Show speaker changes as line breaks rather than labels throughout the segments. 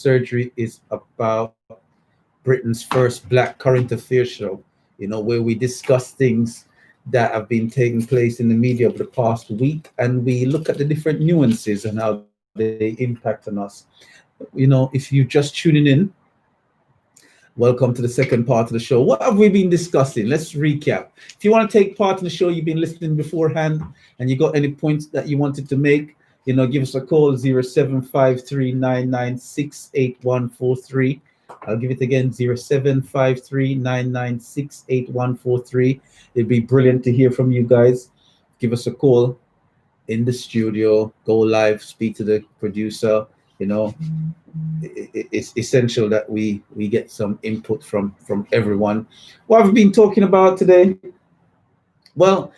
Surgery is about Britain's first Black current affairs show, where we discuss things that have been taking place in the media over the past week, and we look at the different nuances and how they impact on us. If you're just tuning in, welcome to the second part of the show. What have we been discussing? Let's recap. If you want to take part in the show, you've been listening beforehand, and you got any points that you wanted to make, give us a call, 0753996843. I'll give it again, 0753996843. It'd be brilliant to hear from you guys. Give us a call in the studio, go live, speak to the producer. It's essential that we get some input from everyone. What have we been talking about today? Well,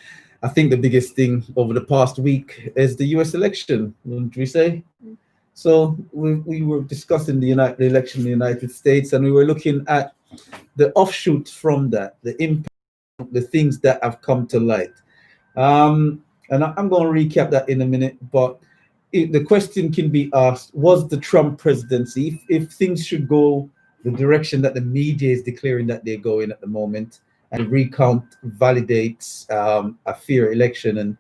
I think the biggest thing over the past week is the US election, wouldn't we say? So we were discussing the election in the United States, and we were looking at the offshoot from that, the impact, the things that have come to light. And I'm going to recap that in a minute, but the question can be asked, was the Trump presidency, if things should go the direction that the media is declaring that they're going at the moment, and the recount validates a fair election, and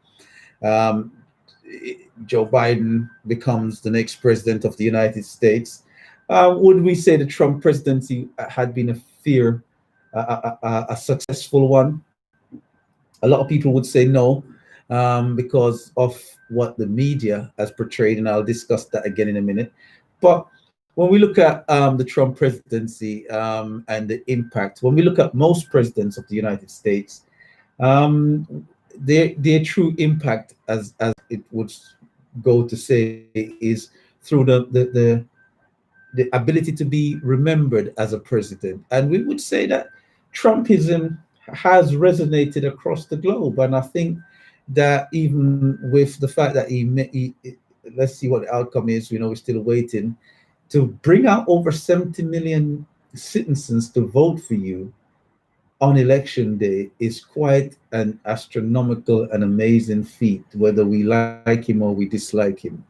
Joe Biden becomes the next president of the United States, would we say the Trump presidency had been a successful one? A lot of people would say no, because of what the media has portrayed, and I'll discuss that again in a minute. But when we look at the Trump presidency and the impact, when we look at most presidents of the United States, their true impact, as it would go to say, is through the ability to be remembered as a president. And we would say that Trumpism has resonated across the globe, and I think that even with the fact that he let's see what the outcome is, we're still waiting, to bring out over 70 million citizens to vote for you on election day is quite an astronomical and amazing feat, whether we like him or we dislike him.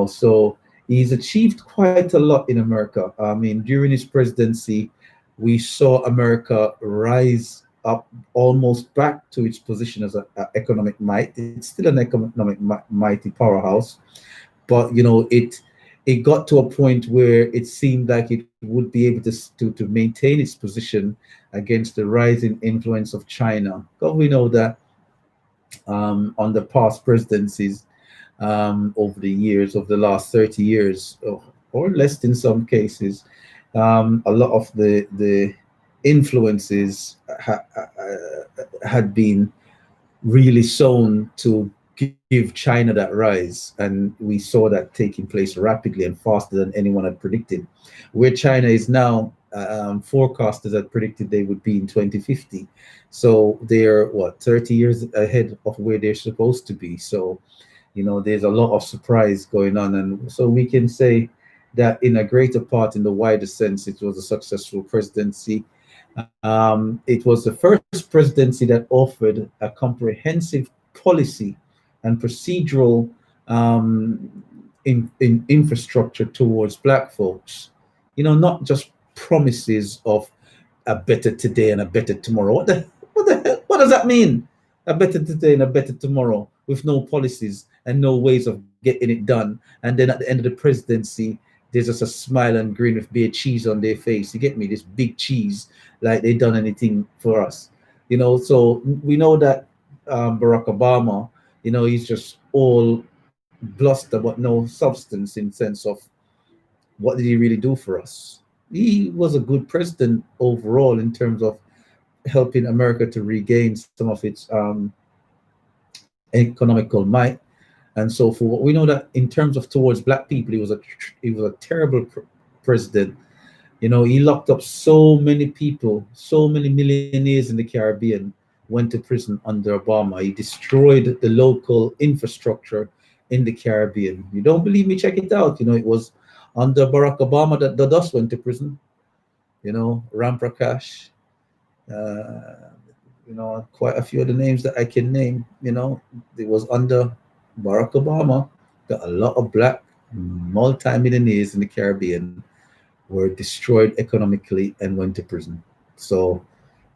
So he's achieved quite a lot in America. I mean, during his presidency, we saw America rise up almost back to its position as an economic might. It's still an economic mighty powerhouse, but it got to a point where it seemed like it would be able to maintain its position against the rising influence of China. Because we know that on the past presidencies, over the years, of the last 30 years, or less in some cases, a lot of the influences had been really sown to give China that rise, and we saw that taking place rapidly and faster than anyone had predicted. Where China is now, forecasters had predicted they would be in 2050. So they're 30 years ahead of where they're supposed to be. So there's a lot of surprise going on, and so we can say that in a greater part, in the wider sense, it was a successful presidency. It was the first presidency that offered a comprehensive policy and procedural in infrastructure towards Black folks. Not just promises of a better today and a better tomorrow. What does that mean? A better today and a better tomorrow with no policies and no ways of getting it done. And then at the end of the presidency, there's just a smile and grin with bare cheese on their face. You get me? This big cheese, like they done anything for us. So we know that Barack Obama, he's just all bluster but no substance, in sense of what did he really do for us. He was a good president overall in terms of helping America to regain some of its economical might and so forth. We know that in terms of towards Black people, he was a terrible president. He locked up so many people, so many millionaires in the Caribbean went to prison under Obama. He destroyed the local infrastructure in the Caribbean. You don't believe me? Check it out. It was under Barack Obama that Dados went to prison. Ram Prakash, quite a few of the names that I can name. It was under Barack Obama. Got a lot of Black multi-millionaires in the Caribbean were destroyed economically and went to prison. So,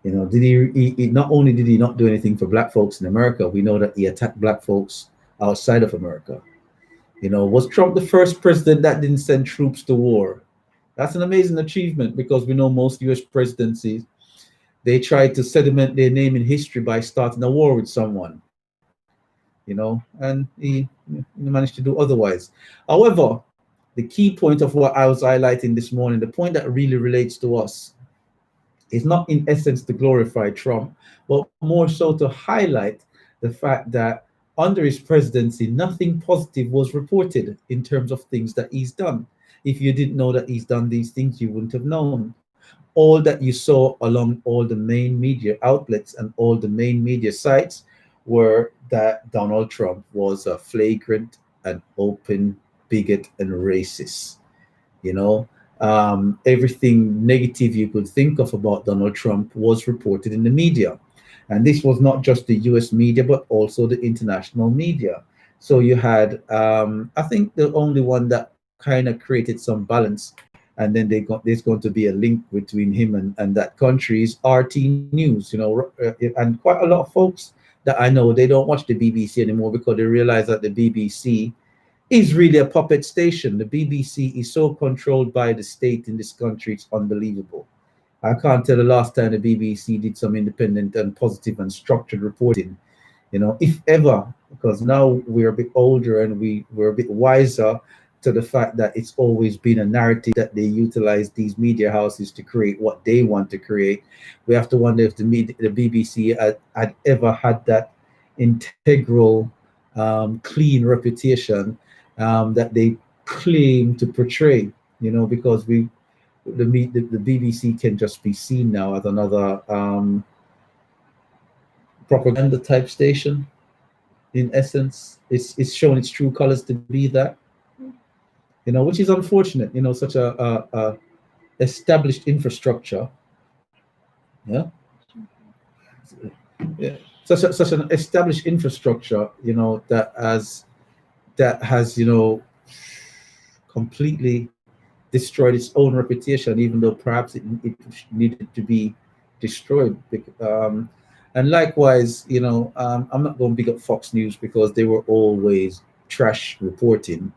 did he not only did he not do anything for black folks in America, we know that he attacked black folks outside of America. Was Trump the first president that didn't send troops to war? That's an amazing achievement because we know most US presidencies, they tried to sediment their name in history by starting a war with someone, and he managed to do otherwise. However, the key point of what I was highlighting this morning, the point that really relates to us, is not in essence to glorify Trump, but more so to highlight the fact that under his presidency, nothing positive was reported in terms of things that he's done. If you didn't know that he's done these things, you wouldn't have known. All that you saw along all the main media outlets and all the main media sites were that Donald Trump was a flagrant and open bigot and racist. Everything negative you could think of about Donald Trump was reported in the media. And this was not just the US media, but also the international media. So you had, I think the only one that kind of created some balance, and then there's going to be a link between him and that country, is RT News, and quite a lot of folks that I know, they don't watch the BBC anymore because they realize that the BBC is really a puppet station. The BBC is so controlled by the state in this country, it's unbelievable. I can't tell the last time the BBC did some independent and positive and structured reporting, if ever, because now we're a bit older and we're a bit wiser to the fact that it's always been a narrative that they utilize these media houses to create what they want to create. We have to wonder if the BBC had ever had that integral, clean reputation that they claim to portray, because the BBC can just be seen now as another propaganda type station. In essence, it's shown its true colors to be that, which is unfortunate. Such a established infrastructure, yeah, yeah, such an established infrastructure, that has completely destroyed its own reputation, even though perhaps it needed to be destroyed. And likewise, I'm not going to big up Fox News because they were always trash reporting,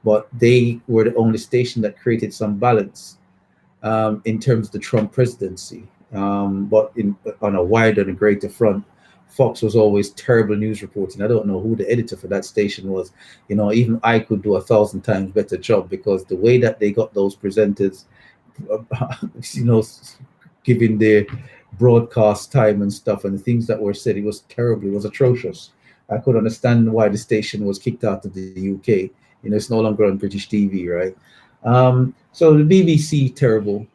but they were the only station that created some balance in terms of the Trump presidency. But on a wider and greater front, Fox was always terrible news reporting. I don't know who the editor for that station was. Even I could do 1,000 times better job because the way that they got those presenters, giving their broadcast time and stuff and the things that were said, it was terrible. It was atrocious. I could understand why the station was kicked out of the UK. It's no longer on British TV, right? So the BBC, terrible.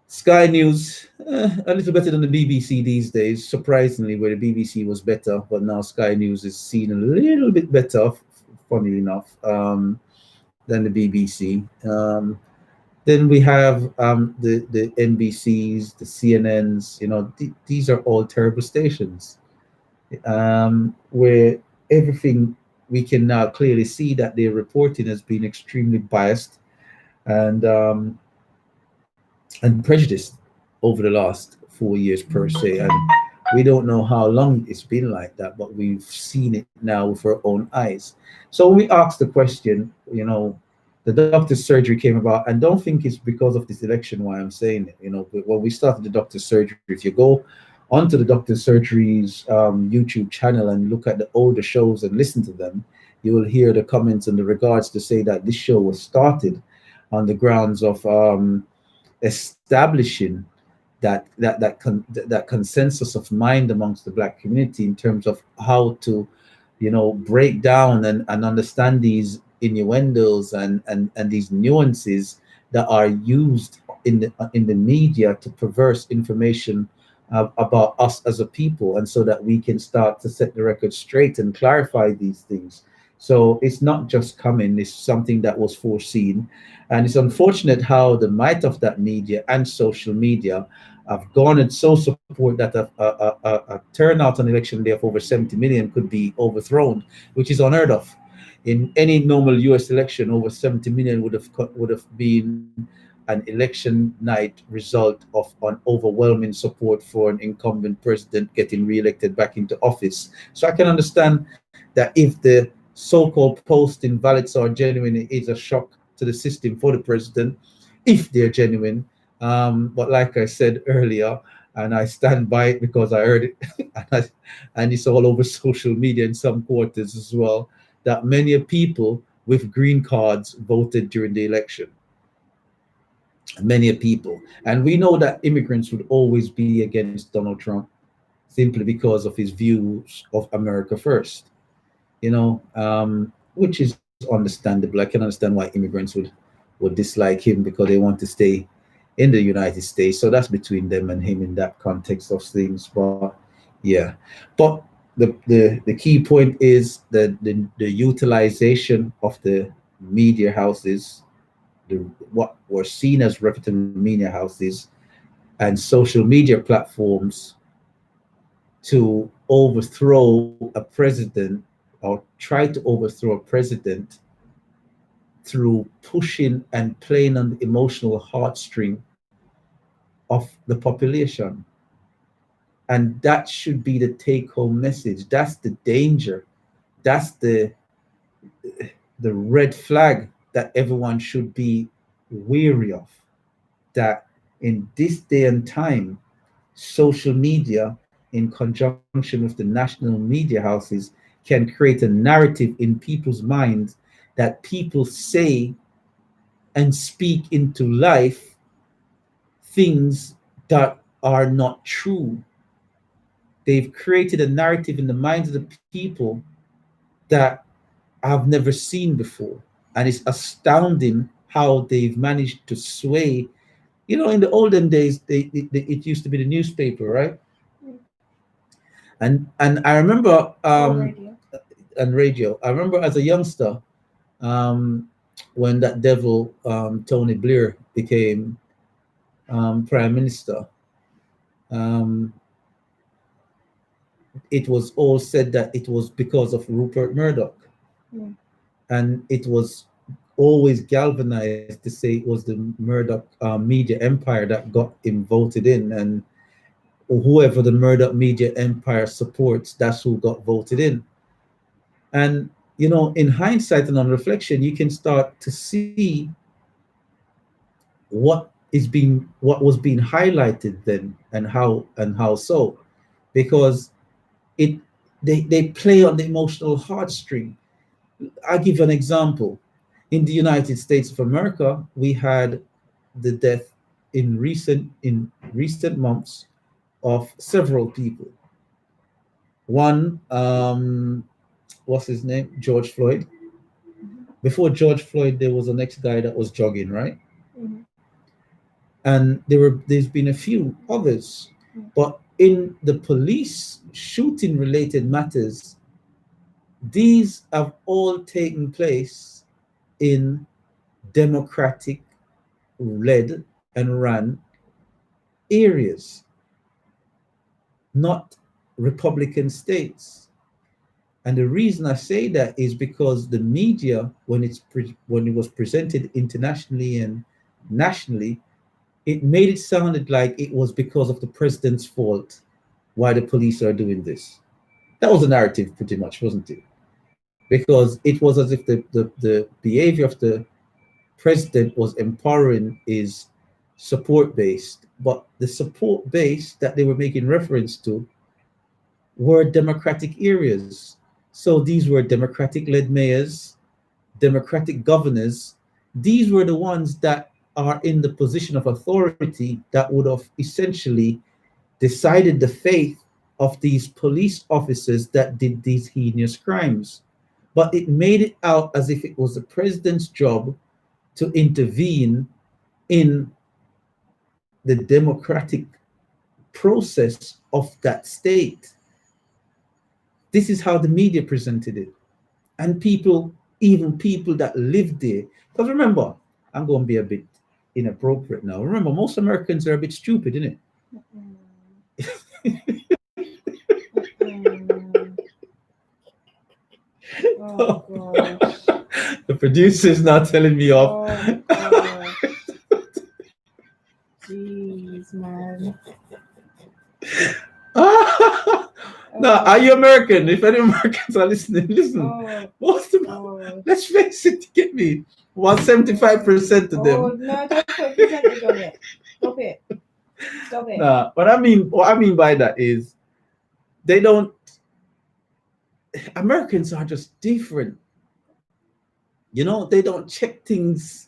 Sky News, a little better than the BBC these days, surprisingly, where the BBC was better, but now Sky News is seen a little bit better, funny enough, than the BBC. Then we have the NBCs, the CNNs, these are all terrible stations, where everything we can now clearly see that their reporting has been extremely biased and prejudiced over the last 4 years per se. And we don't know how long it's been like that, but we've seen it now with our own eyes. So when we ask the question, the doctor's surgery came about, and don't think it's because of this election why I'm saying it. When we started the doctor's surgery, if you go onto the doctor's surgery's YouTube channel and look at the older shows and listen to them, you will hear the comments in the regards to say that this show was started on the grounds of establishing that consensus of mind amongst the Black community in terms of how to, break down and understand these innuendos and these nuances that are used in the media to perverse information about us as a people, and so that we can start to set the record straight and clarify these things. So it's not just coming, it's something that was foreseen. And it's unfortunate how the might of that media and social media have garnered so support that a turnout on election day of over 70 million could be overthrown, which is unheard of. In any normal U.S. election, over 70 million would have been an election night result of an overwhelming support for an incumbent president getting re-elected back into office. So I can understand that if the so-called posting ballots are genuine, it is a shock to the system for the president if they're genuine. But like I said earlier, and I stand by it because I heard it, and it's all over social media in some quarters as well, that many people with green cards voted during the election. Many people. And we know that immigrants would always be against Donald Trump simply because of his views of America first, which is understandable. I can understand why immigrants would dislike him because they want to stay in the United States. So that's between them and him in that context of things. But yeah, but the key point is that the utilization of the media houses, the what were seen as reputable media houses and social media platforms to overthrow a president or try to overthrow a president through pushing and playing on the emotional heartstring of the population. And that should be the take home message. That's the danger. That's the red flag that everyone should be wary of. That in this day and time, social media, in conjunction with the national media houses, can create a narrative in people's minds that people say and speak into life things that are not true. They've created a narrative in the minds of the people that I've never seen before. And it's astounding how they've managed to sway. In the olden days, it used to be the newspaper, right? And I remember
Radio.
and radio. I remember as a youngster, um, when that devil Tony Blair became prime minister. Um, it was all said that it was because of Rupert Murdoch,
Mm.
and it was always galvanized to say it was the Murdoch media empire that got him voted in, and whoever the Murdoch media empire supports, that's who got voted in. And in hindsight and on reflection, you can start to see what was being highlighted then, and how so, because it they play on the emotional heartstring. I'll give you an example. In the United States of America, we had the death in recent months of several people. One, what's his name? George Floyd.
Mhm.
Before George Floyd, there was the next guy that was jogging, right?
Mhm.
And there's been a few others.
Mm.
But in the police shooting related matters, these have all taken place in democratic led and run areas, not Republican states. And the reason I say that is because the media, when it was presented internationally and nationally, it made it sounded like it was because of the president's fault why the police are doing this. That was the narrative, pretty much, wasn't it? Because it was as if the behavior of the president was empowering is support based, but the support base that they were making reference to were democratic areas. So these were democratic led mayors, democratic governors. These were the ones that are in the position of authority that would have essentially decided the fate of these police officers that did these heinous crimes. But it made it out as if it was the president's job to intervene in the democratic process of that state. This is how the media presented it. And people, even people that lived there, because remember, I'm going to be a bit inappropriate now. Remember, most Americans are a bit stupid, isn't
Mm.
it?
Mm. Oh gosh.
The producer's not telling me off.
Oh gosh. Jeez, man.
No, are you American? If any Americans are listening, listen.
Oh
Most of
gosh.
let's face it, get me. 175% of
Oh
them.
no! Don't put percentage on it. Stop it. Stop it.
Nah, what I mean by that is they don't. Americans are just different. You know, they don't check things.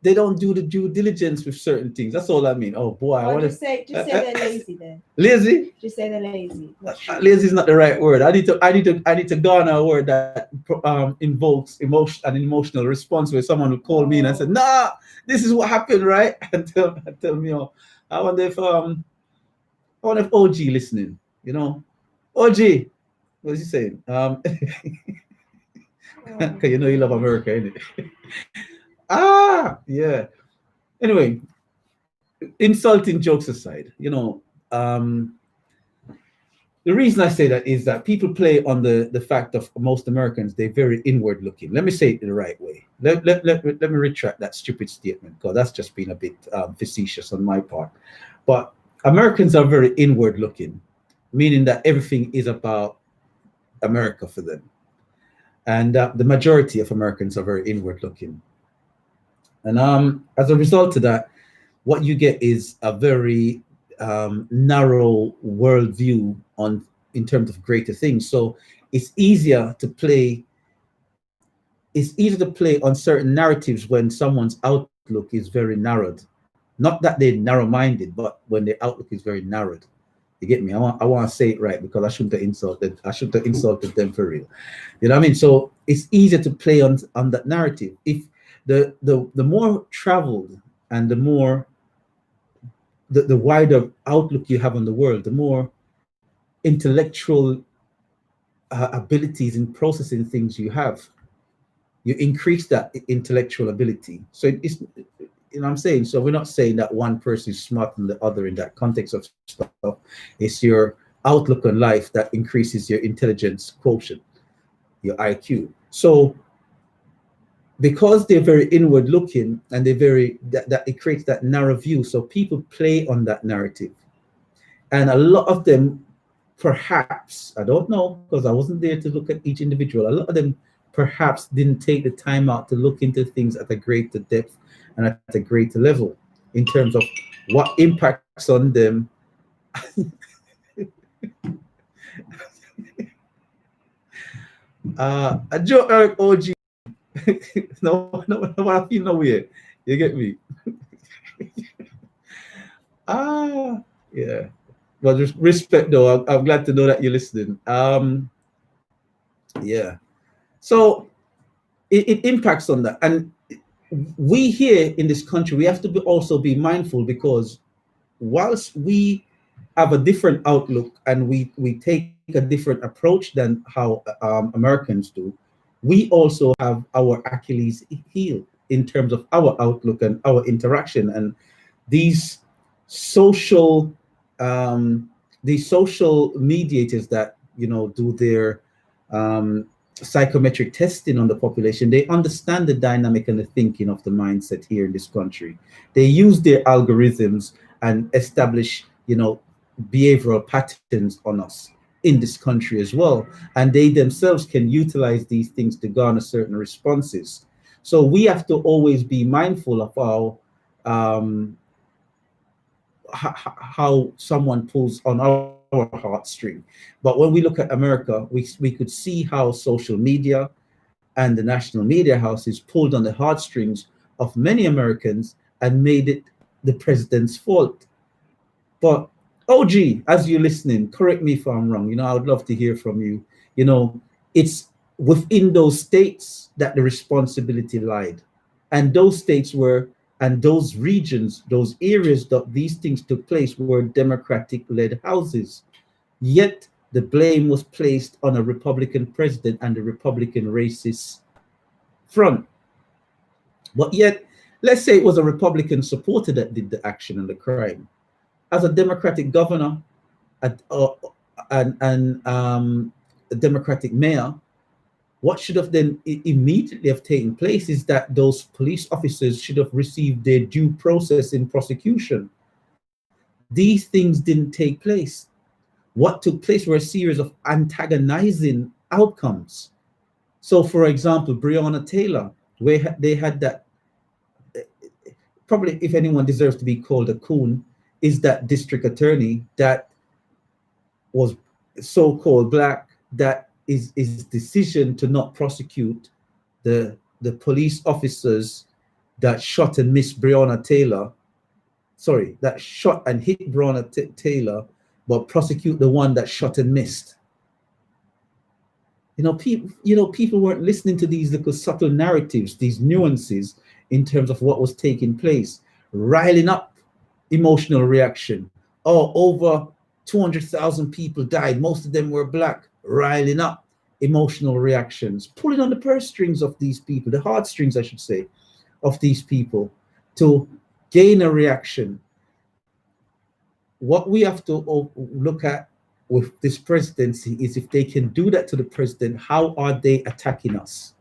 They don't do the due diligence with certain things. That's all I mean. Oh boy, I
Oh,
want
just say they're lazy then.
lazy.
Just say they're lazy. Not stupid.
Lazy is not the right word. I need to garner a word that invokes an emotional response where someone would call me and I said, "Nah, this is what happened, right?" and tell me, oh, I wonder if OG listening. You know, OG, what is he saying? Cause you know you love America, innit? Yeah. Anyway, insulting jokes aside, um, the reason I say that is that people play on the fact of most Americans, they're very inward looking. Let me say it the right way. Let me retract that stupid statement because that's just been a bit facetious on my part. But Americans are very inward looking, meaning that everything is about America for them. And the majority of Americans are very inward looking. And as a result of that, what you get is a very narrow worldview on in terms of greater things. So it's easier to play. It's easier to play on certain narratives when someone's outlook is very narrowed. Not that they're narrow-minded, but when their outlook is very narrowed. You get me? I want to say it right because I shouldn't have insulted. I shouldn't have insulted them for real. You know what I mean? So it's easier to play on that narrative. If the more traveled and the wider outlook you have on the world, the more intellectual abilities in processing things you have, you increase that intellectual ability. So it's, what I'm saying. So we're not saying that one person is smarter than the other in that context of stuff. It's your outlook on life that increases your intelligence quotient, your IQ. So because they're very inward looking and they're very that it creates that narrow view. So people play on that narrative. And a lot of them, perhaps, I don't know, because I wasn't there to look at each individual, a lot of them perhaps didn't take the time out to look into things at a greater depth and at a greater level in terms of what impacts on them. A Joe Eric OG. no, I feel no way. You get me? Yeah. Well, just respect though. I'm glad to know that you're listening. Yeah. So it impacts on that, and we here in this country we have to also be mindful because whilst we have a different outlook and we take a different approach than how Americans do, we also have our Achilles heel in terms of our outlook and our interaction and these social these social mediators that do their psychometric testing on the population. They understand the dynamic and the thinking of the mindset here in this country. They use their algorithms and establish behavioral patterns on us in this country as well, and they themselves can utilize these things to garner certain responses. So we have to always be mindful of how someone pulls on our heartstring. But when we look at America, we could see how social media and the national media houses pulled on the heartstrings of many Americans and made it the president's fault. But OG, as you're listening, correct me if I'm wrong. I would love to hear from you. It's within those states that the responsibility lied. And those states and those regions, those areas that these things took place were Democratic-led houses. Yet the blame was placed on a Republican president and the Republican racist front. But yet, let's say it was a Republican supporter that did the action and the crime. As a Democratic governor and a Democratic mayor, what should have then immediately have taken place is that those police officers should have received their due process in prosecution. These things didn't take place. What took place were a series of antagonizing outcomes. So, for example, Breonna Taylor, where they had that, probably if anyone deserves to be called a coon, is that district attorney that was so-called black, that is decision to not prosecute the police officers that shot and missed Breonna Taylor, sorry, that shot and hit Breonna Taylor, but prosecute the one that shot and missed. People weren't listening to these little subtle narratives, these nuances in terms of what was taking place, riling up emotional reaction. Oh, over 200,000 people died. Most of them were black, riling up emotional reactions, pulling on the purse strings of these people, the heartstrings, I should say, of these people to gain a reaction. What we have to look at with this presidency is, if they can do that to the president, how are they attacking us?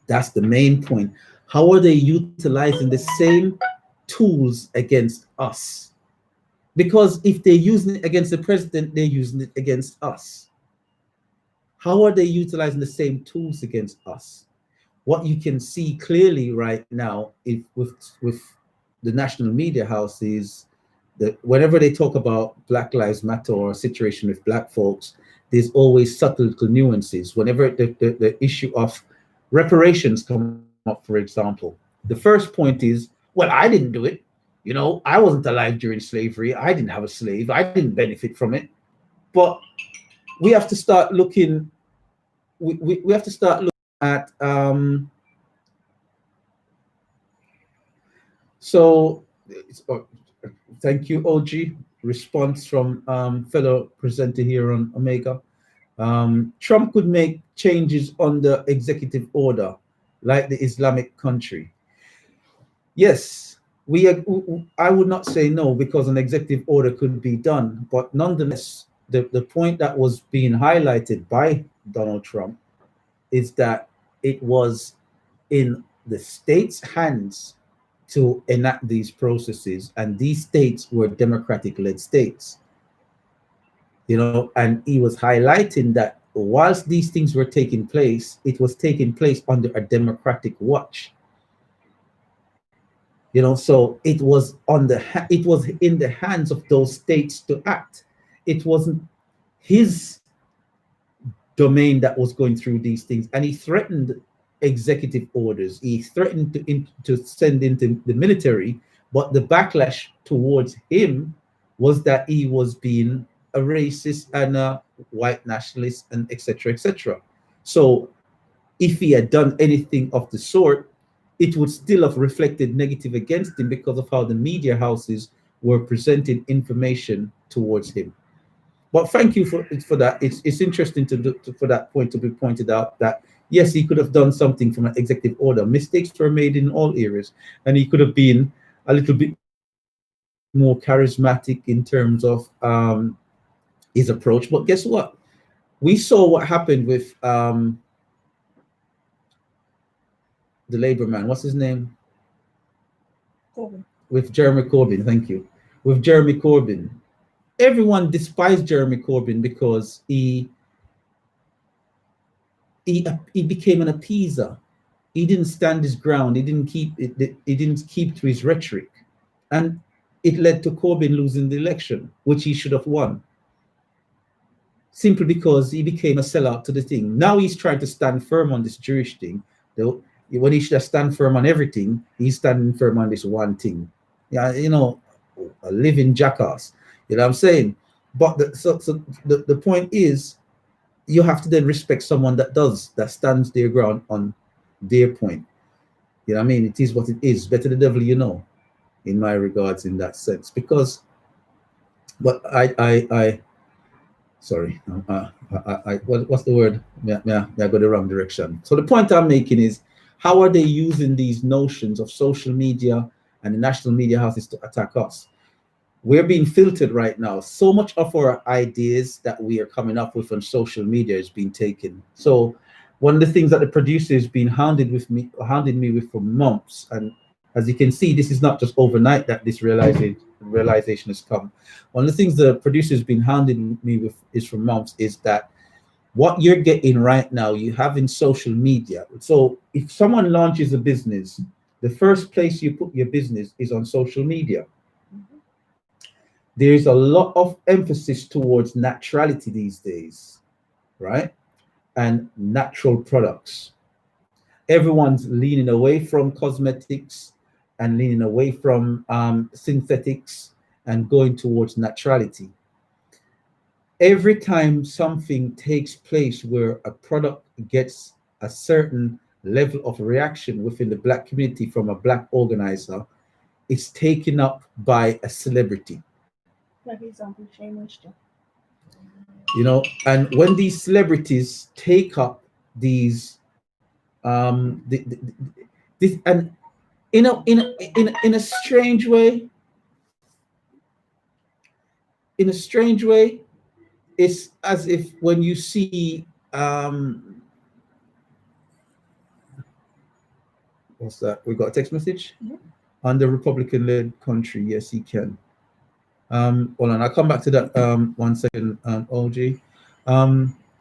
That's the main point. How are they utilizing the same tools against us? Because if they're using it against the president, they're using it against us. How are they utilizing the same tools against us? What you can see clearly right now, with the national media house, is that whenever they talk about Black Lives Matter or a situation with black folks, there's always subtle nuances. Whenever the issue of reparations come up, for example, the first point is, well, I didn't do it. I wasn't alive during slavery. I didn't have a slave. I didn't benefit from it. But we have to start looking. We have to start looking at. So, thank you, OG. Response from fellow presenter here on Omega. Trump could make changes on the executive order, like the Islamic country. Yes. I would not say no, because an executive order could be done, but nonetheless, the point that was being highlighted by Donald Trump is that it was in the states' hands to enact these processes, and these states were democratic-led states. And he was highlighting that whilst these things were taking place, it was taking place under a democratic watch. So it was in the hands of those states to act. It wasn't his domain that was going through these things, and he threatened executive orders. He threatened to send into the military, but the backlash towards him was that he was being a racist and a white nationalist, and etc., etc. So if he had done anything of the sort, it would still have reflected negative against him because of how the media houses were presenting information towards him. But thank you for that. It's interesting for that point to be pointed out, that yes, he could have done something from an executive order. Mistakes were made in all areas, and he could have been a little bit more charismatic in terms of his approach. But guess what? We saw what happened with the Labour man. What's his name?
Corbyn.
With Jeremy Corbyn. Thank you. With Jeremy Corbyn, everyone despised Jeremy Corbyn because he became an appeaser. He didn't stand his ground. He didn't keep to his rhetoric, and it led to Corbyn losing the election, which he should have won, simply because he became a sellout to the thing. Now he's trying to stand firm on this Jewish thing, though. When he should have stand firm on everything, he's standing firm on this one thing. Yeah, a living jackass. You know what I'm saying? But the point is, you have to then respect someone that stands their ground on their point. You know what I mean? It is what it is. Better the devil you know, in my regards, in that sense. Because, but sorry, what's the word? Yeah, I go the wrong direction. So the point I'm making is, how are they using these notions of social media and the national media houses to attack us? we're being filtered right now. So much of our ideas that we are coming up with on social media is being taken. So one of the things that the producer has been hounding me with for months, and as you can see, this is not just overnight that this realization has come. One of the things the producer has been hounding me with is for months is that what you're getting right now, you have in social media. So if someone launches a business, the first place you put your business is on social media. There's a lot of emphasis towards naturality these days, right? And natural products. Everyone's leaning away from cosmetics and leaning away from synthetics and going towards naturality. Every time something takes place where a product gets a certain level of reaction within the Black community from a Black organizer, it's taken up by a celebrity.
Like example, Shea Moisture.
You know, and when these celebrities take up these this, and in a strange way, it's as if when you see what's that? We got a text message. On the Republican-led country. Yes, he can. Hold on, I'll come back to that 1 second, OG.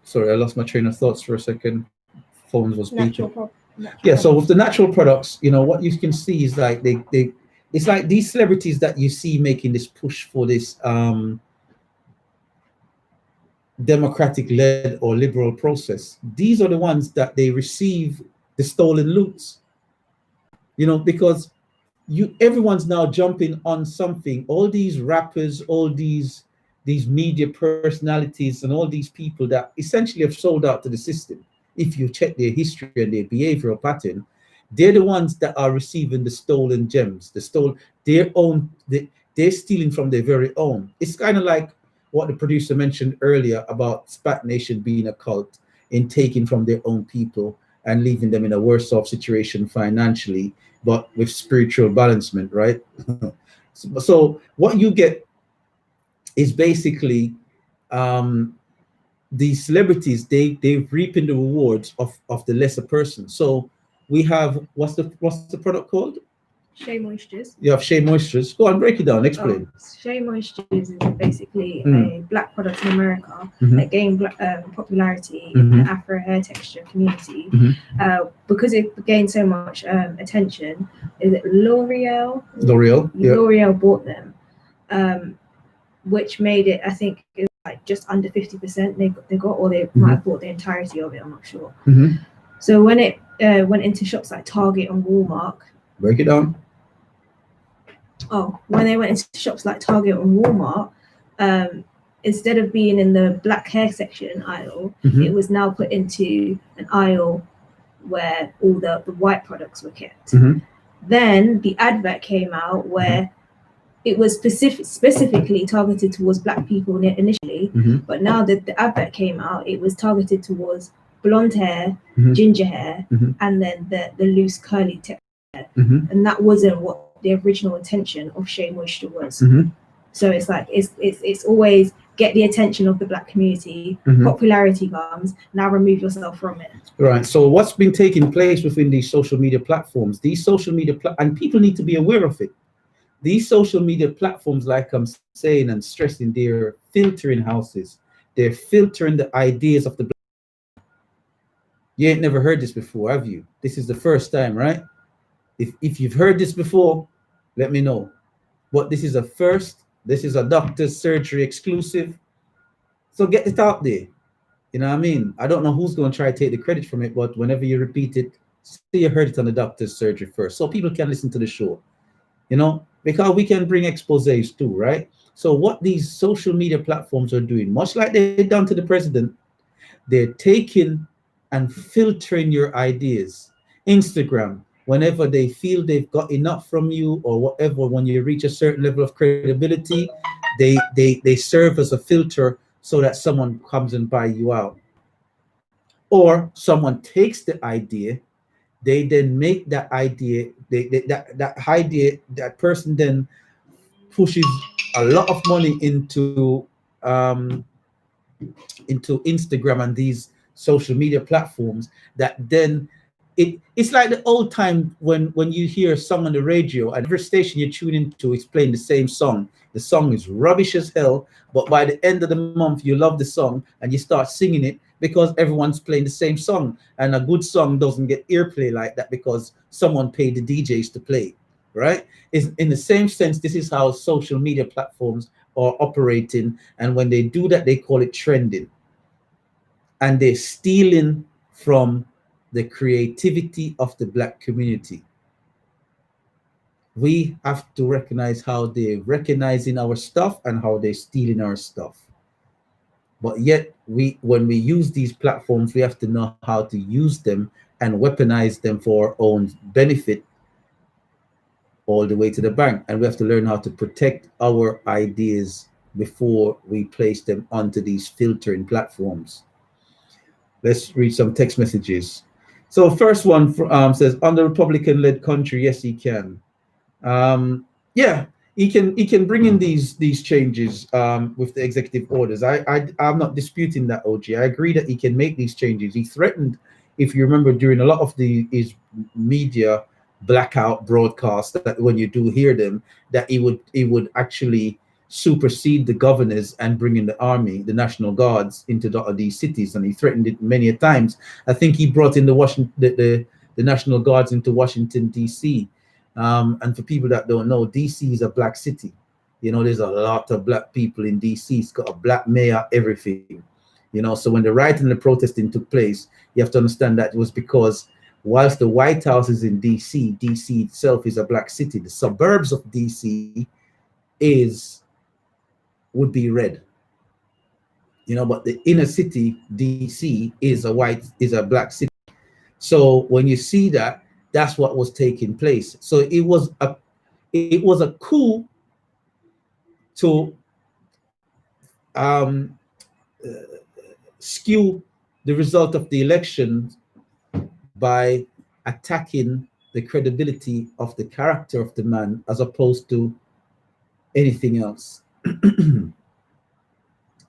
Sorry, I lost my train of thoughts for a second. Phones was speaking. Yeah, so with the natural products, you know, what you can see is like it's like these celebrities that you see making this push for this democratic-led or liberal process. These are the ones that they receive the stolen loots. You know, because everyone's now jumping on something. All these rappers, all these media personalities, and all these people that essentially have sold out to the system. If you check their history and their behavioral pattern, they're the ones that are receiving the stolen gems, they're stealing from their very own. It's kind of like what the producer mentioned earlier about Spat Nation being a cult in taking from their own people and leaving them in a worse off situation financially, but with spiritual balancement, right? So what you get is basically these celebrities, they're reaping the rewards of the lesser person. So we have, what's the product called?
Shea Moistures.
You have Shea Moistures. Go on, break it down, explain.
Shea Moistures is basically a Black product in America that gained popularity in the Afro hair texture community because it gained so much attention. Is it L'Oreal? L'Oreal bought them, which made it, I think, it was like just under 50% they got, or they might have bought the entirety of it. I'm not sure. So when it went into shops like Target and Walmart.
Break it down.
When they went into shops like Target and Walmart, instead of being in the Black hair section aisle, it was now put into an aisle where all the white products were kept. Then the advert came out where it was specifically targeted towards Black people initially, but now that the advert came out, it was targeted towards blonde hair, ginger hair, and then the loose curly texture. And that wasn't what the original intention of Shea Moisture was. So it's like it's always get the attention of the Black community, popularity comes, now remove yourself from it.
Right. So what's been taking place within these social media platforms? These social media and people need to be aware of it. These social media platforms, like I'm saying and stressing, they're filtering houses. They're filtering the ideas of the Black. You ain't never heard this before, have you? This is the first time, right? If you've heard this before, let me know. But this is a first. This is a doctor's surgery exclusive. So get it out there. You know what I mean? I don't know who's going to try to take the credit from it, but whenever you repeat it, say you heard it on the doctor's surgery first, so people can listen to the show. You know, because we can bring exposés too, right? So what these social media platforms are doing, much like they've done to the president, they're taking and filtering your ideas. Instagram, whenever they feel they've got enough from you or whatever, when you reach a certain level of credibility, they serve as a filter so that someone comes and buy you out. Or someone takes the idea, they then make that idea, that idea, that person then pushes a lot of money into Instagram and these social media platforms, that then it's like the old time when you hear a song on the radio and every station you tune into is playing the same song. The song is rubbish as hell, but by the end of the month you love the song and you start singing it because everyone's playing the same song. And a good song doesn't get airplay like that because someone paid the DJs to play, right? Is in the same sense, this is how social media platforms are operating, and when they do that, they call it trending, and they're stealing from the creativity of the Black community. We have to recognize how they're recognizing our stuff and how they're stealing our stuff. But yet, when we use these platforms, we have to know how to use them and weaponize them for our own benefit all the way to the bank. And we have to learn how to protect our ideas before we place them onto these filtering platforms. Let's read some text messages. So first one says, on the Republican-led country, yes, he can. Yeah, he can bring in these changes with the executive orders. I'm not disputing that, OG. I agree that he can make these changes. He threatened, if you remember, during a lot of his media blackout broadcasts, that when you do hear them, that he would actually supersede the governors and bring in the army, the National Guards, into these cities, and he threatened it many a times. I think he brought in the National Guards into Washington, D.C. And for people that don't know, D.C. is a Black city. You know, there's a lot of Black people in D.C. It's got a Black mayor, everything. You know, so when the rioting and the protesting took place, you have to understand that it was because whilst the White House is in D.C., D.C. itself is a Black city. The suburbs of D.C. would be red, you know, but the inner city, DC, is a Black city. So when you see that, that's what was taking place. So it was a coup to skew the result of the election by attacking the credibility of the character of the man as opposed to anything else.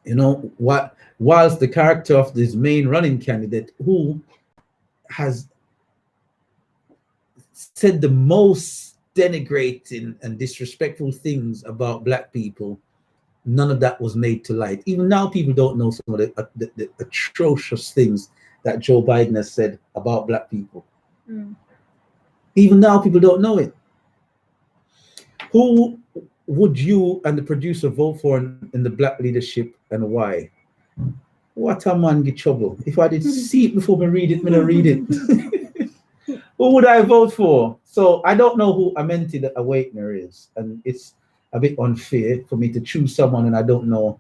You know, whilst the character of this main running candidate, who has said the most denigrating and disrespectful things about Black people, none of that was made to light. Even now, people don't know some of the atrocious things that Joe Biden has said about Black people. Even now, people don't know it. Who would you and the producer vote for in the Black leadership, and why? What a man get trouble. If I did see it before me read it, I'm gonna read it. Who would I vote for? So I don't know who Amenti the Awakener is, and it's a bit unfair for me to choose someone and I don't know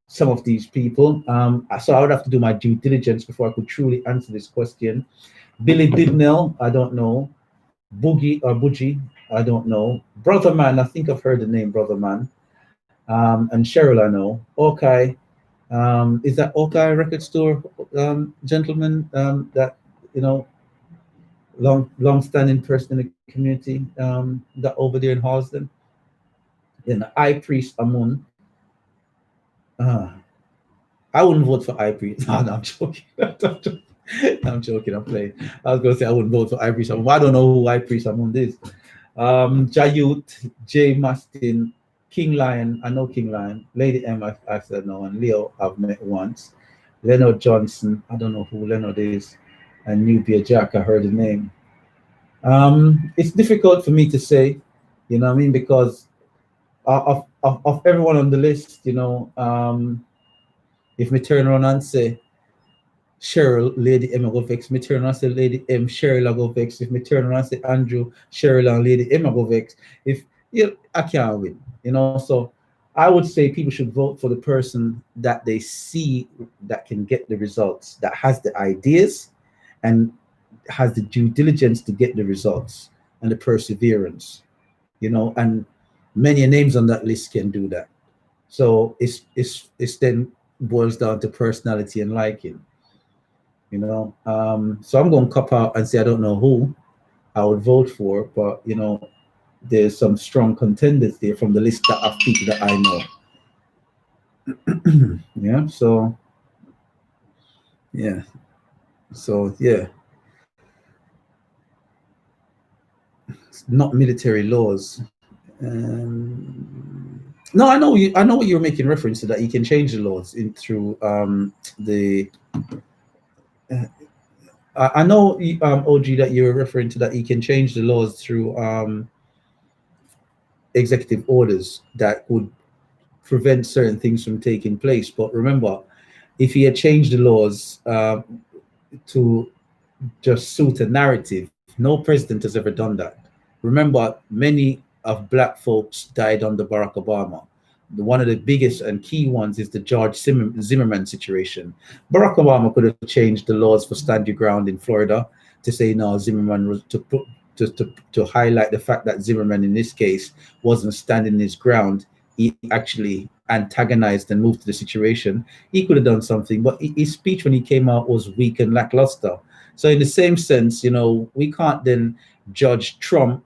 some of these people. So I would have to do my due diligence before I could truly answer this question. Billy Bidnell, I don't know. Boogie or Bougie, I don't know. Brother Man, I think I've heard the name Brother Man. And Cheryl, I know. Okay. Is that Okay record store gentleman that, you know, long-standing person in the community that over there in Halsden? Then the High Priest Amun. I wouldn't vote for High Priest. No, I'm joking. I'm joking. I'm playing. I was going to say I wouldn't vote for High Priest Amun. I don't know who High Priest Amun is. Jayut, Jay Mastin, King Lion. I know King Lion. Lady M, I said no. And Leo, I've met once. Leonard Johnson. I don't know who Leonard is. And Nubia Jack, I heard the name. It's difficult for me to say, you know what I mean, because of everyone on the list, you know, if me turn around and say Cheryl, Lady M, I go vex. Me turn around and say Lady M, Cheryl, I go vex. If me turn around and say Andrew, Cheryl, and Lady M, I go vex. If I can't win, you know. So I would say people should vote for the person that they see that can get the results, that has the ideas and has the due diligence to get the results and the perseverance, you know. And many names on that list can do that. So it's then boils down to personality and liking, you know. So I'm going to cop out and say I don't know who I would vote for, but you know, there's some strong contenders there from the list of people that I know. Yeah. So yeah. So yeah. It's not military laws. No, I know you. I know what you're making reference to. That you can change the laws in through the. I know OG that you're referring to that you can change the laws through executive orders that would prevent certain things from taking place. But remember, if he had changed the laws to just suit a narrative, no president has ever done that. Remember, many of black folks died under Barack Obama. One of the biggest and key ones is the George Zimmerman situation. Barack Obama could have changed the laws for Stand Your Ground in Florida to say no, Zimmerman was to highlight the fact that Zimmerman in this case wasn't standing his ground. He actually antagonized and moved to the situation. He could have done something, but his speech when he came out was weak and lackluster. So in the same sense, we can't then judge Trump,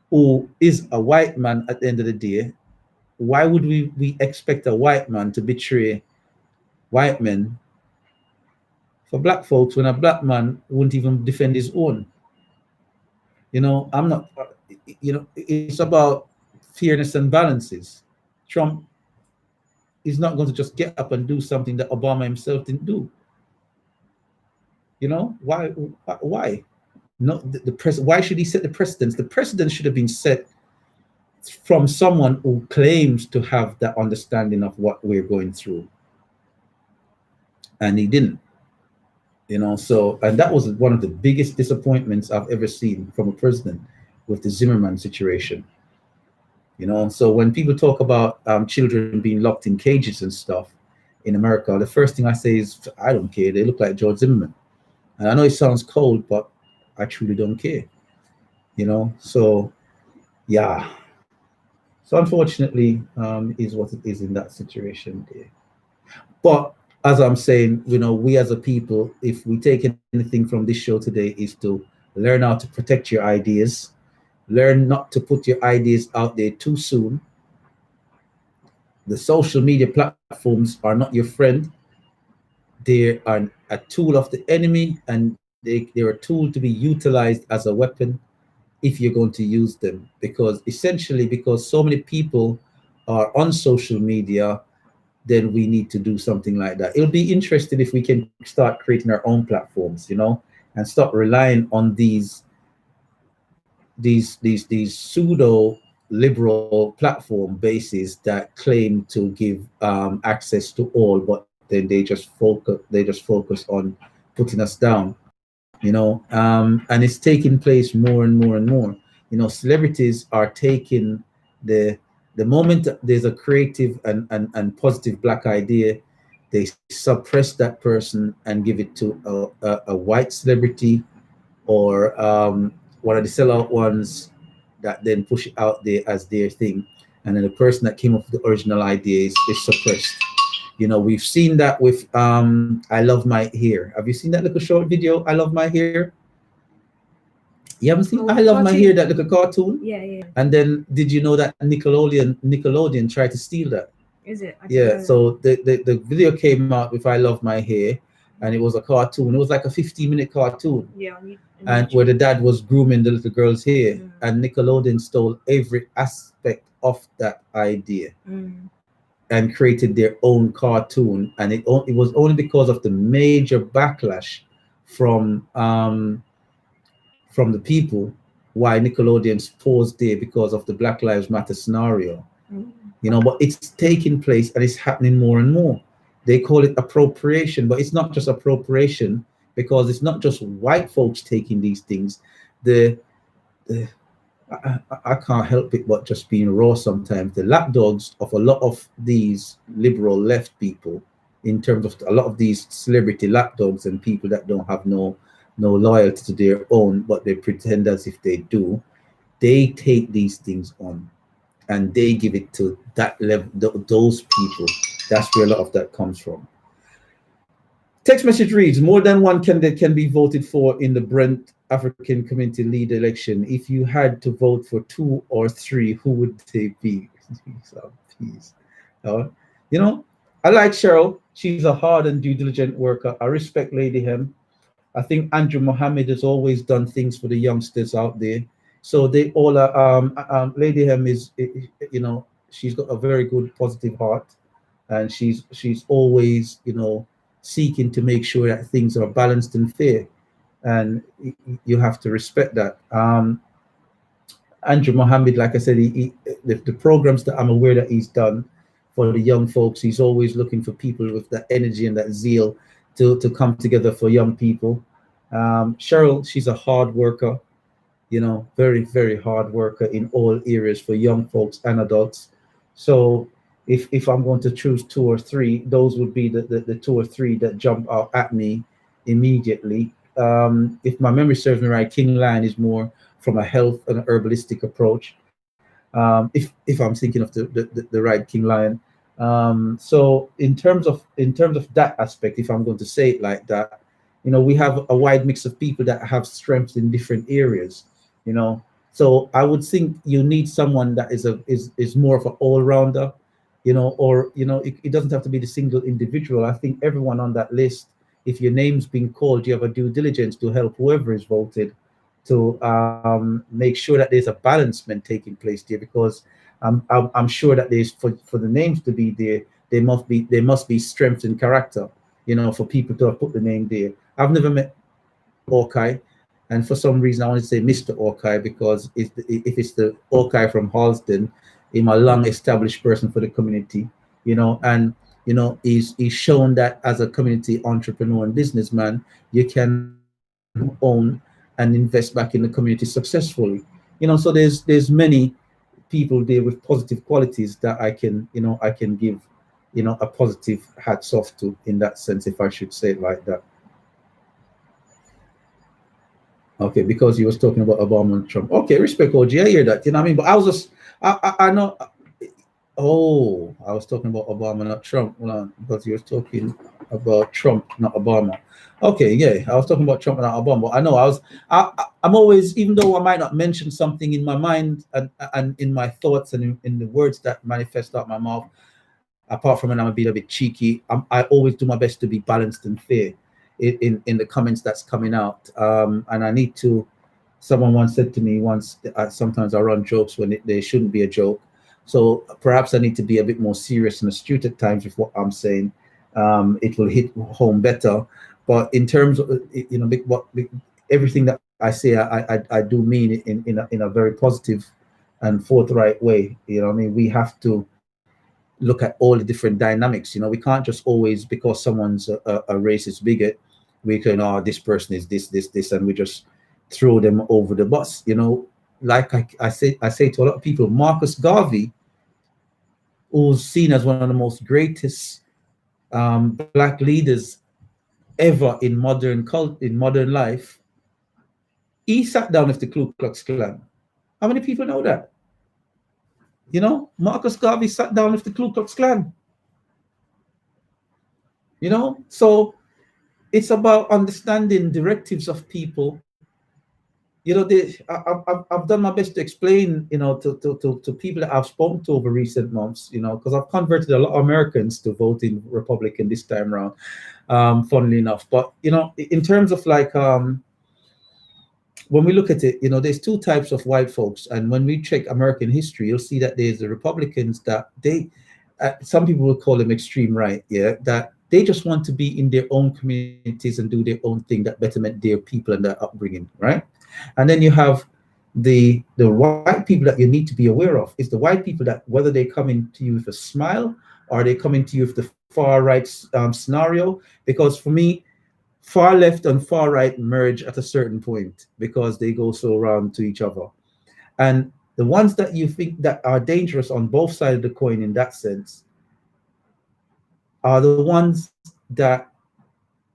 who is a white man at the end of the day. Why would we expect a white man to betray white men for black folks when a black man wouldn't even defend his own? I'm not, it's about fairness and balances. Trump is not going to just get up and do something that Obama himself didn't do. Why? No, why should he set the precedence? The precedence should have been set from someone who claims to have that understanding of what we're going through, and he didn't. So, and that was one of the biggest disappointments I've ever seen from a president with the Zimmerman situation. So when people talk about children being locked in cages and stuff in America, the first thing I say is, I don't care. They look like George Zimmerman. And I know it sounds cold, but I truly don't care. So yeah. So unfortunately, is what it is in that situation there. But as I'm saying, we as a people, if we take anything from this show today, is to learn how to protect your ideas, learn not to put your ideas out there too soon. The social media platforms are not your friend. They are a tool of the enemy, and they're a tool to be utilized as a weapon if you're going to use them, because so many people are on social media, then we need to do something like that. It'll be interesting if we can start creating our own platforms, and stop relying on these pseudo liberal platform bases that claim to give access to all, but then they just focus on putting us down. And it's taking place more and more and more. Celebrities are taking the moment there's a creative and positive black idea, they suppress that person and give it to a white celebrity or one of the sellout ones that then push it out there as their thing. And then the person that came up with the original idea is suppressed. We've seen that with I Love My Hair. Have you seen that little short video, I Love My Hair? You haven't seen I Love My Hair, that little cartoon?
Yeah.
And then did you know that Nickelodeon tried to steal that?
Is it?
Yeah, so the video came out with I Love My Hair, and it was a cartoon. It was like a 15-minute cartoon.
Yeah.
And where the dad was grooming the little girl's hair, and Nickelodeon stole every aspect of that idea and created their own cartoon. And it was only because of the major backlash from the people why Nickelodeon's paused there, because of the Black Lives Matter scenario. But it's taking place and it's happening more and more. They call it appropriation, but it's not just appropriation, because it's not just white folks taking these things. I can't help it but just being raw sometimes. The lapdogs of a lot of these liberal left people, in terms of a lot of these celebrity lapdogs and people that don't have no loyalty to their own, but they pretend as if they do, they take these things on and they give it to that level, those people. That's where a lot of that comes from. Text message reads: more than one candidate can be voted for in the Brent African Community Leader election. If you had to vote for 2 or 3, who would they be? So, please. You know, I like Cheryl. She's a hard and due diligent worker. I respect Lady Hem. I think Andrew Mohammed has always done things for the youngsters out there. So they all are. Lady Hem is, you know, she's got a very good, positive heart, and she's always, you know, seeking to make sure that things are balanced and fair, and you have to respect that. Andrew Mohammed, like I said, the programs that I'm aware that he's done for the young folks, he's always looking for people with that energy and that zeal to come together for young people. Cheryl, she's a hard worker, you know, very, very hard worker in all areas for young folks and adults. So if I'm going to choose 2 or 3, those would be the 2 or 3 that jump out at me immediately. If my memory serves me right, King Lion is more from a health and herbalistic approach. If I'm thinking of the right King Lion. So in terms of that aspect, if I'm going to say it like that, you know, we have a wide mix of people that have strengths in different areas, you know. So I would think you need someone that is more of an all-rounder, you know, or, you know, it doesn't have to be the single individual. I think everyone on that list, if your name's being called, you have a due diligence to help whoever is voted to make sure that there's a balancement taking place there, because I'm sure that there's for the names to be there, there must be strength in character, you know, for people to have put the name there. I've never met Orkai, and for some reason I want to say Mr. Orkai, because if it's the Orkai from Halston, I'm a long established person for the community, you know, and you know, he's shown that as a community entrepreneur and businessman, you can own and invest back in the community successfully. You know, so there's many people there with positive qualities that I can give, you know, a positive hats off to in that sense, if I should say it like that. Okay, because he was talking about Obama and Trump. Okay, respect, OG. I hear that. You know what I mean? But I was just, I know. Oh, I was talking about Obama, not Trump. Well, because he was talking about Trump, not Obama. Okay, yeah, I was talking about Trump, not Obama. I know I'm always, even though I might not mention something in my mind and in my thoughts and in the words that manifest out my mouth, apart from when I'm a bit cheeky, I always do my best to be balanced and fair in the comments that's coming out. And I need to. Someone once said to me once, sometimes I run jokes when they shouldn't be a joke. So perhaps I need to be a bit more serious and astute at times with what I'm saying. It will hit home better. But in terms of, you know, everything that I say, I do mean it in a very positive and forthright way. You know what I mean? We have to look at all the different dynamics. You know, we can't just always, because someone's a racist bigot, we can, oh, this person is this, and we just throw them over the bus. You know, like I say to a lot of people, Marcus Garvey, who's seen as one of the most greatest black leaders ever in modern life, he sat down with the Ku Klux Klan. How many people know that? You know, Marcus Garvey sat down with the Ku Klux Klan. You know, so it's about understanding directives of people. You know, I've done my best to explain, you know, to people that I've spoken to over recent months, you know, because I've converted a lot of Americans to voting Republican this time around, funnily enough. But, you know, in terms of like, when we look at it, you know, there's 2 types of white folks. And when we check American history, you'll see that there's the Republicans that some people will call them extreme right, yeah, that they just want to be in their own communities and do their own thing that betterment their people and their upbringing, right? And then you have the white people that you need to be aware of is the white people that, whether they come into you with a smile or they come into you with the far right scenario, because for me, far left and far right merge at a certain point because they go so around to each other. And the ones that you think that are dangerous on both sides of the coin in that sense are the ones that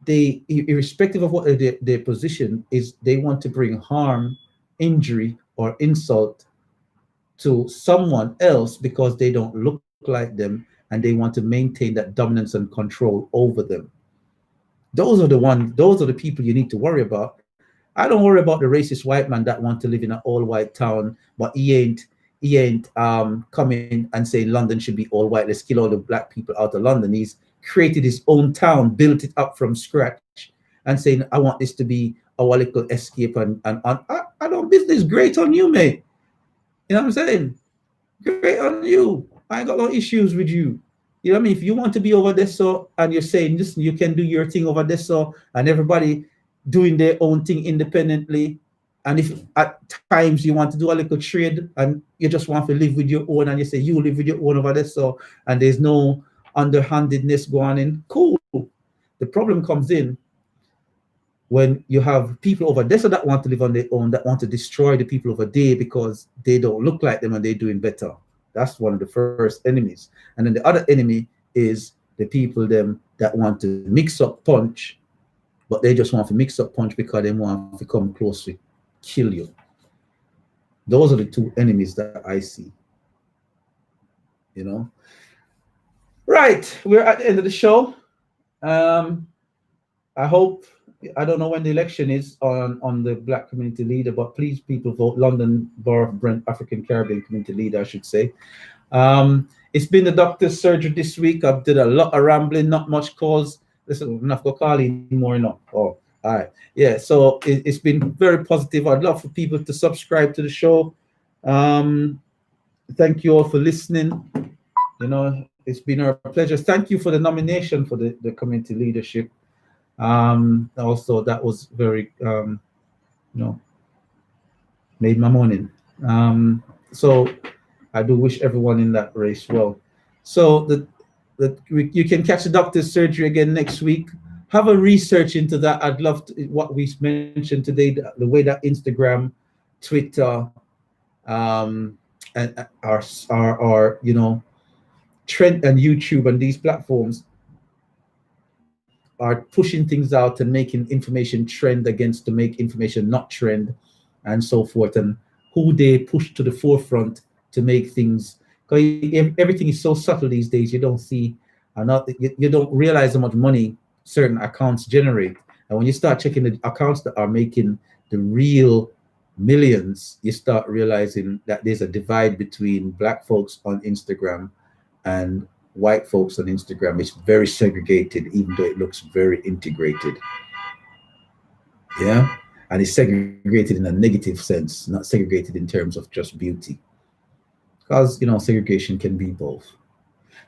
they, irrespective of what their position is, they want to bring harm, injury, or insult to someone else because they don't look like them and they want to maintain that dominance and control over them. Those are the people you need to worry about. I don't worry about the racist white man that want to live in an all-white town, but he ain't coming and saying London should be all white. Let's kill all the black people out of London. He's created his own town, built it up from scratch, and saying, I want this to be our little escape. And I don't business. Great on you, mate. You know what I'm saying? Great on you. I ain't got no issues with you. You know what I mean? If you want to be over there, so, and you're saying, listen, you can do your thing over there, so, and everybody doing their own thing independently. And if at times you want to do a little trade and you just want to live with your own, and you say you live with your own over there, so, and there's no underhandedness going in, cool. The problem comes in when you have people over there that want to live on their own, that want to destroy the people over there because they don't look like them and they're doing better. That's one of the first enemies. And then the other enemy is the people them that want to mix up punch, but they just want to mix up punch because they want to come close to kill you. Those are the two enemies that I see. You know? Right, we're at the end of the show. I hope, I don't know when the election is on the Black Community Leader, but please, people, vote London Borough of Brent African Caribbean Community Leader, I should say. It's been the doctor's surgery this week. I've did a lot of rambling, not much calls. Listen, I'm not going to call anymore, you know. Oh, all right. Yeah, so it's been very positive. I'd love for people to subscribe to the show. Thank you all for listening. You know, it's been our pleasure. Thank you for the nomination for the community leadership. Also, that was very, you know, made my morning. So I do wish everyone in that race well. So you can catch the doctor's surgery again next week. Have a research into that. I'd love to, what we mentioned today, the way that Instagram, Twitter, and our you know, Trend and YouTube and these platforms are pushing things out and making information trend against to make information not trend, and so forth, and who they push to the forefront to make things, because everything is so subtle these days. You don't see, you don't realize how much money certain accounts generate, and when you start checking the accounts that are making the real millions, you start realizing that there's a divide between black folks on Instagram and white folks on Instagram. It's very segregated, even though it looks very integrated. Yeah, and it's segregated in a negative sense, not segregated in terms of just beauty, because, you know, segregation can be both.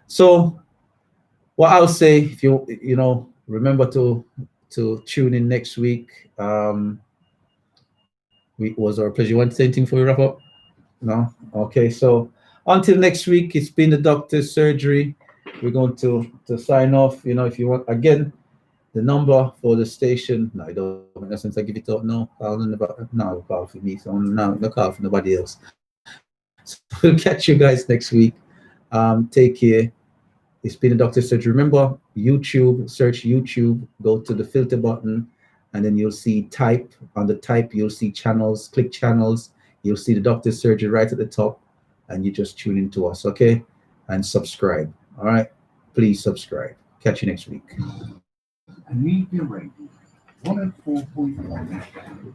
So what I'll say, if you know, remember to tune in next week. It was our pleasure. You want to say anything before we wrap up? No? Okay, so until next week, it's been the doctor's surgery. We're going to sign off. You know, if you want, again, the number for the station. No, I don't. Since I give it up, no. No, call for me. So no call for nobody else. So we'll catch you guys next week. Take care. It's been the doctor's surgery. Remember, YouTube, search YouTube, go to the filter button, and then you'll see type. On the type, you'll see channels. Click channels. You'll see the doctor's surgery right at the top, and you just tune into us, okay? And subscribe. All right? Please subscribe. Catch you next week.
Media Radio 104.1.